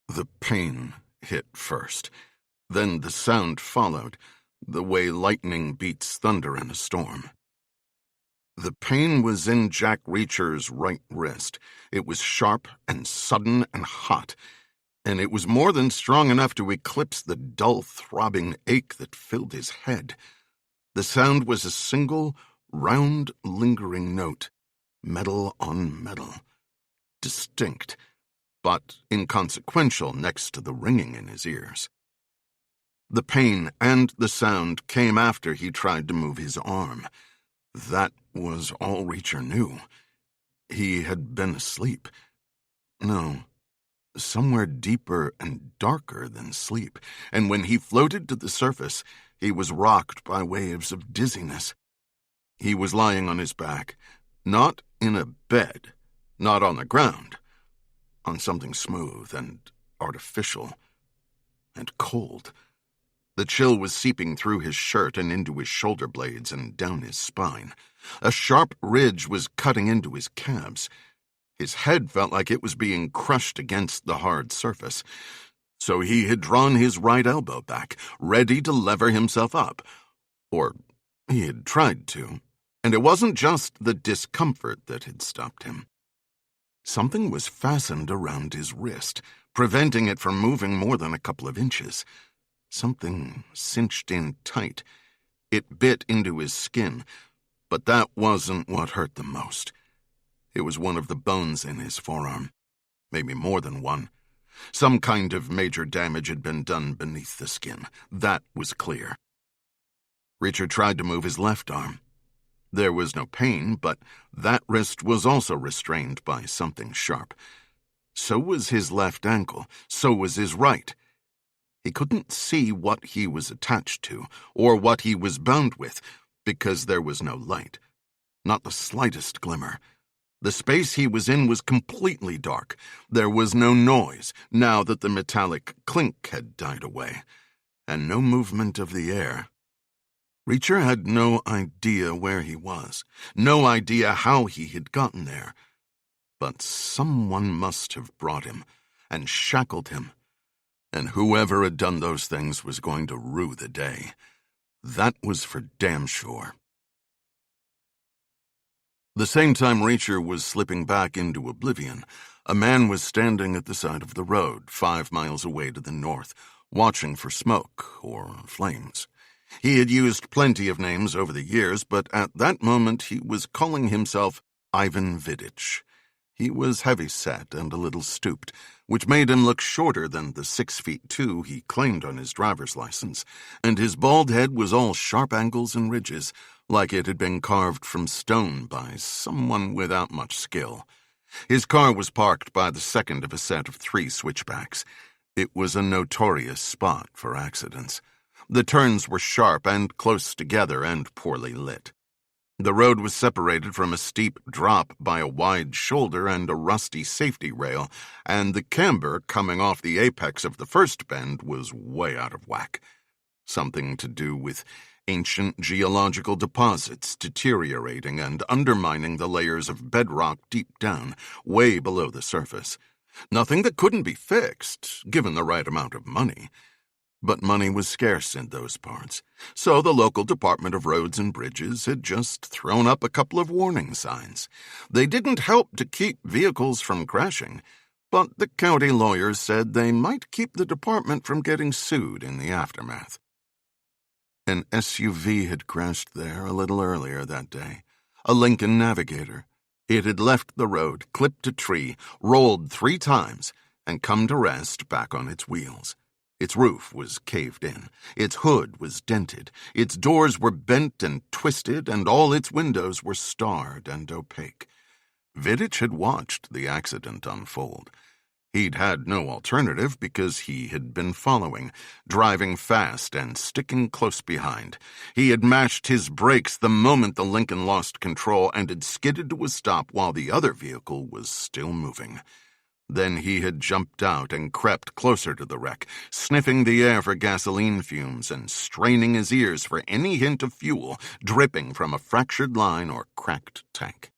The pain hit first. Then the sound followed, the way lightning beats thunder in a storm. The pain was in Jack Reacher's right wrist. It was sharp and sudden and hot, and it was more than strong enough to eclipse the dull, throbbing ache that filled his head. The sound was a single, round, lingering note, metal on metal, distinct, but inconsequential next to the ringing in his ears. The pain and the sound came after he tried to move his arm. That was all Reacher knew. He had been asleep. No, somewhere deeper and darker than sleep, and when he floated to the surface, he was rocked by waves of dizziness. He was lying on his back, not in a bed, not on the ground, on something smooth and artificial and cold. The chill was seeping through his shirt and into his shoulder blades and down his spine. A sharp ridge was cutting into his calves. His head felt like it was being crushed against the hard surface. So he had drawn his right elbow back, ready to lever himself up. Or he had tried to. And it wasn't just the discomfort that had stopped him. Something was fastened around his wrist, preventing it from moving more than a couple of inches. Something cinched in tight. It bit into his skin, but that wasn't what hurt the most. It was one of the bones in his forearm. Maybe more than one. Some kind of major damage had been done beneath the skin. That was clear. Reacher tried to move his left arm. There was no pain, but that wrist was also restrained by something sharp. So was his left ankle. So was his right. He couldn't see what he was attached to, or what he was bound with, because there was no light. Not the slightest glimmer. The space he was in was completely dark. There was no noise, now that the metallic clink had died away, and no movement of the air. Reacher had no idea where he was, no idea how he had gotten there. But someone must have brought him, and shackled him. And whoever had done those things was going to rue the day. That was for damn sure. The same time Reacher was slipping back into oblivion, a man was standing at the side of the road, 5 miles away to the north, watching for smoke or flames. He had used plenty of names over the years, but at that moment he was calling himself Ivan Vidich. He was heavy-set and a little stooped, which made him look shorter than the 6'2" he claimed on his driver's license, and his bald head was all sharp angles and ridges, like it had been carved from stone by someone without much skill. His car was parked by the second of a set of 3 switchbacks. It was a notorious spot for accidents. The turns were sharp and close together and poorly lit. The road was separated from a steep drop by a wide shoulder and a rusty safety rail, and the camber coming off the apex of the first bend was way out of whack. Something to do with ancient geological deposits deteriorating and undermining the layers of bedrock deep down, way below the surface. Nothing that couldn't be fixed, given the right amount of money. But money was scarce in those parts, so the local Department of Roads and Bridges had just thrown up a couple of warning signs. They didn't help to keep vehicles from crashing, but the county lawyers said they might keep the department from getting sued in the aftermath. An SUV had crashed there a little earlier that day, a Lincoln Navigator. It had left the road, clipped a tree, rolled 3 times, and come to rest back on its wheels. Its roof was caved in, its hood was dented, its doors were bent and twisted, and all its windows were starred and opaque. Vidich had watched the accident unfold. He'd had no alternative because he had been following, driving fast and sticking close behind. He had mashed his brakes the moment the Lincoln lost control and had skidded to a stop while the other vehicle was still moving. Then he had jumped out and crept closer to the wreck, sniffing the air for gasoline fumes and straining his ears for any hint of fuel dripping from a fractured line or cracked tank.